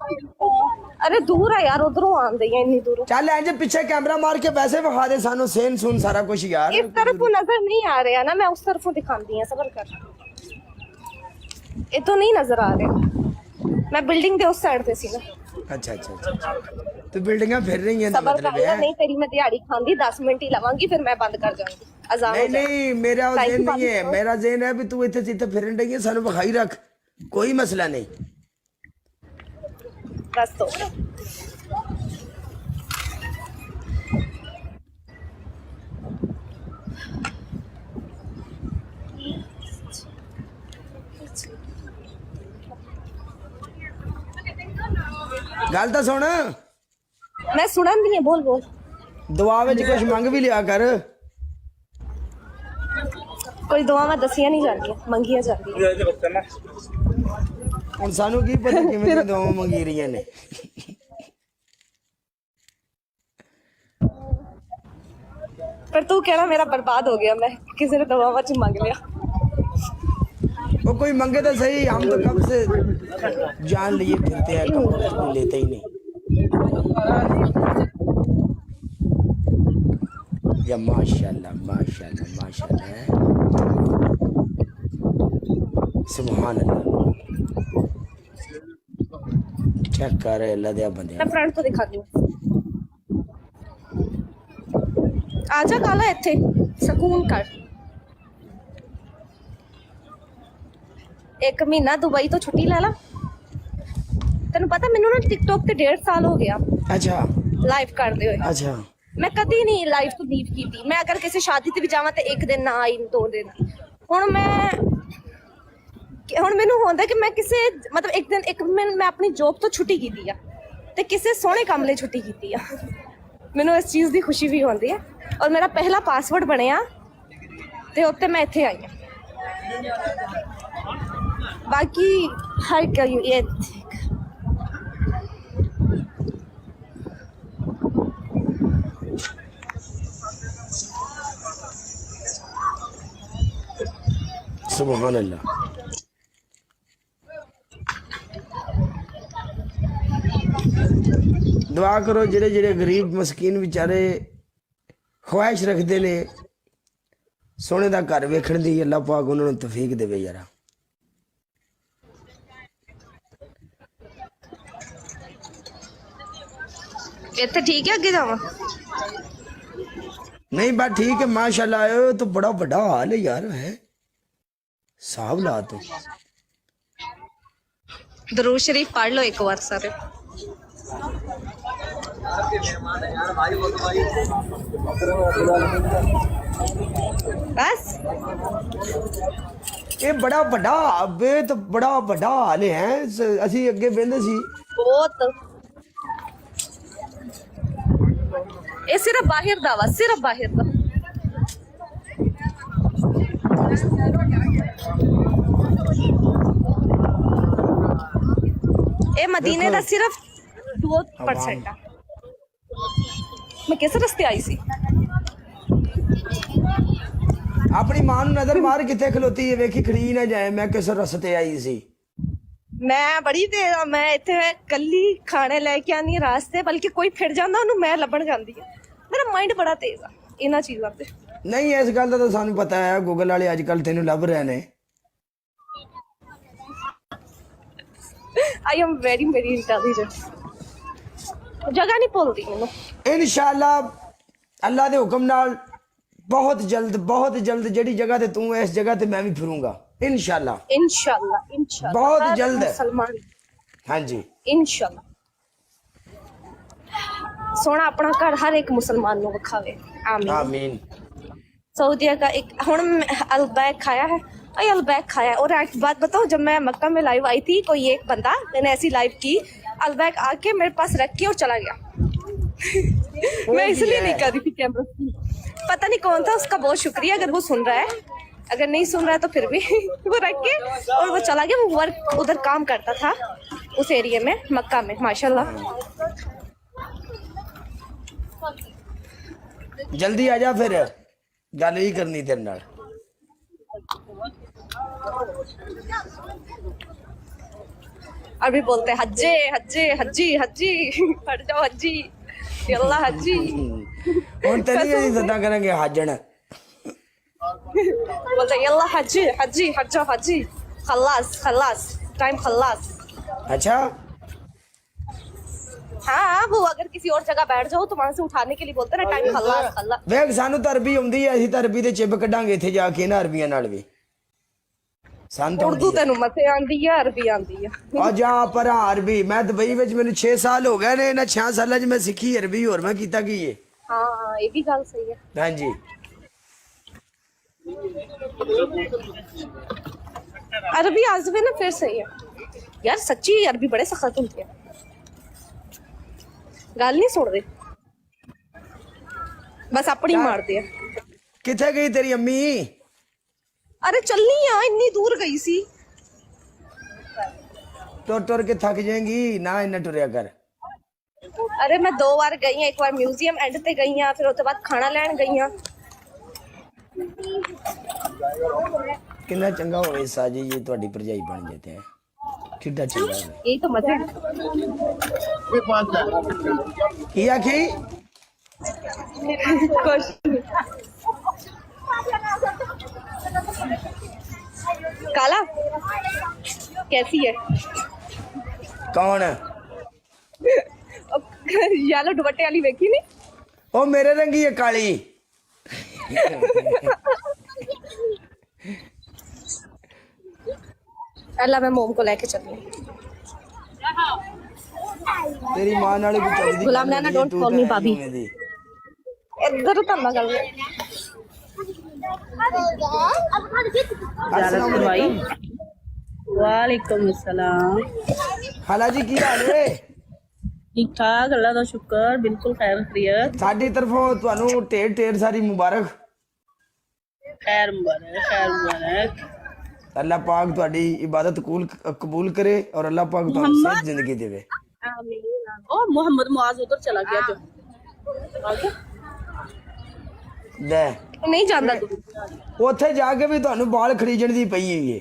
अरे दूर है यार, उधरों आंदे हैं इतनी दूर। चल इंज पीछे कैमरा मार के वैसे विखा दे सानू सेन सुन सारा कुछ यार। इस तरफ नजर नहीं आ रहे ना, मैं उस तरफ दिखाती है, सबर कर। ये तो नहीं नजर आ रहे, मैं बिल्डिंग दे उस साइड पे सी ना। अच्छा अच्छा अच्छा, तो बिल्डिंगा फिर रही है सबर मतलब कर है। नहीं तेरी मैं दिहाड़ी खांदी 10 मिनट ही लवांगी, फिर मैं बंद कर जाऊंगी। अजान नहीं नहीं मेरा ज़हन नहीं है, मेरा ज़हन है भी तू इतने चित्ते फिरन रही है, सानू विखाई रख, कोई मसला नहीं। बस तो गल तो सुन, मैं सुना नहीं है, बोल बोल। दुआ विच कुछ मंग भी लिया कर। कोई दुआ मैं दसिया नहीं जाती, मंगिया जाती। हुण सानू की पता किवें दुआ मंगी रही ने। पर तू कहना मेरा बर्बाद हो गया, मैं किसी ने दुआ वच मांग लिया। वो कोई मंगे तो सही, हम तो कब से जान लिए फिरते हैं, कब से कोई लेते ही नहीं। या माशाल्लाह माशाल्लाह माशाल्लाह, सुभान अल्लाह। चेक कर अल्लाह दे बंदे, मैं फ्रंट तो दिखाती हूँ। आजा काला इत्थे सकून कर। एक महीना दुबई तो छुट्टी ले ला। तेन पता मैनू ना टिकटॉक ते 1.5 साल हो गया अच्छा लाइव करते हुए। अच्छा मैं कदी नहीं लाइव तो लीव की थी। मैं अगर किसी शादी ते भी जावां ते एक दिन ना आई 2 दिन। हुण मैनू होंदा कि मैं किसी मतलब एक दिन मैं अपनी जॉब तो छुट्टी की थी ते किसी सोहने काम लिए छुट्टी की है। मैनू इस चीज़ की खुशी भी होती है। और मेरा पहला पासवर्ड बनया ते उत्ते मैं इत्थे आई हूँ। बाकी हर ये सुभान अल्लाह। दुआ करो जेड़े जेड़े गरीब मस्कीन बेचारे ख्वाहिश रखते ने सोने का घर वेखण दी, अल्लाह पाक उन्होंने तौफीक देवे यारा। इत्थे ठीक है, अगे जावा। नहीं बात ठीक है माशाल्लाह। आयो तो बड़ा बड़ा हाल है यार, है साहब ला तो। दरूद शरीफ पढ़ लो एक बार सारे। बस ये बड़ा बड़ा अबे तो बड़ा बड़ा हाल है। असी अगे वेंदे सी बहुत ये सिर्फ बाहर दा वा, सिर्फ बाहर दा। ये मदीने दा सिर्फ 2% है। मैं किस रस्ते आई सी? अपनी मां नू नजर मार किथे खलोती है, वेखी खड़ी ना जाए। मैं किस रस्ते आई सी? मैं बड़ी तेज हाँ। मैं इत्थे कल्ली खाने लेके आनी रास्ते, बल्कि कोई फिर जांदा ओनू मैं लभण जांदी है। मेरा माइंड बड़ा तेज है इन्हां चीज़ां ते। नहीं इस गल का तो सानू पता है, गूगल वाले अजकल तेनू लभ रहे ने। I am very very intelligent. जगह नहीं भूलती मैनू। इंशाअल्लाह अल्लाह दे हुक्म नाल बहुत जल्द जेड़ी जगह ते तू है इस जगह ते मैं भी फिरूंगा इंशाअल्लाह। इंशाल्लाह इंशाल्लाह बहुत जल्द है। मुसलमान हाँ जी इंशाल्लाह सोना अपना घर हर एक मुसलमान को विखावे। आमीन आमीन। सऊदीया का एक हुण अलबैक खाया है। अलबैक खाया है। और एक बात बताओ, जब मैं मक्का में लाइव आई थी, कोई एक बंदा मैंने ऐसी लाइव की, अलबैक आके मेरे पास रख के और चला गया। मैं इसलिए नहीं कर रही थी कैमरा। पता नहीं कौन था, उसका बहुत शुक्रिया अगर वो सुन रहा है। अगर नहीं सुन रहा है तो फिर भी वो रख के और वो चला गया। वो वर्क उधर काम करता था उस एरिया में, मक्का में। माशाल्लाह जल्दी आ जा, फिर गल ही करनी तेरे नाल। अरबी बोलते हैं हज्जे हज्जे हज्जी हज्जी हट जाओ हज्जी यल्ला हज्जी ਹੁਣ ਤੇ ਨਹੀਂ ਅਸੀਂ ਸਦਾ ਕਰਾਂਗੇ ਹਾਜਣ बोलते हैं यल्ला हज्जी हज्जी हट जाओ हज्जी खल्लास खल्लास टाइम खल्लास अच्छा हाँ वो अगर किसी और जगह बैठ जाओ तो वहां से उठाने के लिए बोलते हैं ना टाइम खल्लास खल्लास ਵੇਖ ਸਾਨੂੰ ਤਾਂ ਅਰਬੀ ਆਉਂਦੀ ਹੈ ਅਸੀਂ ਤਾਂ ਅਰਬੀ ਦੇ ਚਿਬ ਕੱਢਾਂਗੇ ਇੱਥੇ ਜਾ ਕੇ ਨਾ ਅਰਬੀਆਂ ਨਾਲ ਵੀ ਸਾਨੂੰ ਤਾਂ उर्दू तेन मते आंदी है अरबी आंदी है ਆ ਜਾ ਪਰ ਅਰਬੀ ਮੈਂ ਦੁਬਈ ਵਿੱਚ ਮੈਨੂੰ 6 ਸਾਲ ਹੋ ਗਏ ਨੇ ਇਹਨਾਂ 6 ਸਾਲਾਂ 'ਚ ਮੈਂ ਸਿੱਖੀ ਅਰਬੀ ਹੋਰ ਮੈਂ ਕੀਤਾ ਕੀ ਹੈ हाँ ये भी गल सही है ਹਾਂਜੀ अरबी आज भी ना फिर सही है यार सच्ची अरबी बड़े सख्त होती है गल नहीं सुन रहे बस अपनी मारते हैं ਕਿੱਥੇ ਗਈ ਤੇਰੀ ਅੰਮੀ अरे चलनी आ इतनी दूर गई सी ਤੁਰ ਤੁਰ ਕੇ ਥੱਕ ਜਾਏਂਗੀ ਨਾ ਇੰਨਾ ਟੁਰਿਆ ਕਰ अरे मैं 2 बार गई हूं एक बार म्यूजियम एंड ते गई हूं फिर उसके बाद खाना लैन गई हूं ਕਿੰਨਾ ਚੰਗਾ ਹੋਵੇ ਸਾਜੀ ਜੀ ਤੁਹਾਡੀ ਭਰਜਾਈ ਬਣ ਜੇ ਤੇ ਕਿੱਡਾ ਚੰਗਾ ਹੋਵੇ यही तो मजे ਕੀ ਆਖੀ कुछ काला कैसी है ਕੌਣ येलो दुपट्टे वाली देखी नहीं ਉਹ ਮੇਰੇ ਰੰਗੀ ਹੈ ਕਾਲੀ अल्लाह मैं मोम को लेके चली ਤੇਰੀ ਮਾਂ ਨਾਲ ਵੀ ਚੱਲਦੀ ਗੁਲਾਮ ਨਾਨਾ, don't call me ਭਾਬੀ। इधर तो ना गल वालेकुम अस्सलाम ਹਾਲਾ ਜੀ ਕੀ ਹਾਲ ਏ ठीक ठाक अल्लाह का शुक्र बिल्कुल खैर खैरियत ਸਾਡੀ ਤਰਫੋਂ ਤੁਹਾਨੂੰ ਢੇਰ ਢੇਰ ਸਾਰੀ ਮੁਬਾਰਕ खैर मुबारक ਅੱਲਾਹ ਪਾਕ ਤੁਹਾਡੀ ਇਬਾਦਤ ਕਬੂਲ करे और अल्लाह पाक ਤੁਹਾਨੂੰ सेहत जिंदगी देवे ओ मोहम्मद मुआज उधर चला गया जो आ गया? ਲੈ नहीं जानता तू ਉੱਥੇ ਜਾ ਕੇ ਵੀ ਤੁਹਾਨੂੰ ਬਾਲ ਖਰੀਜਣ ਦੀ ਪਈ ਹੋਈ ਏ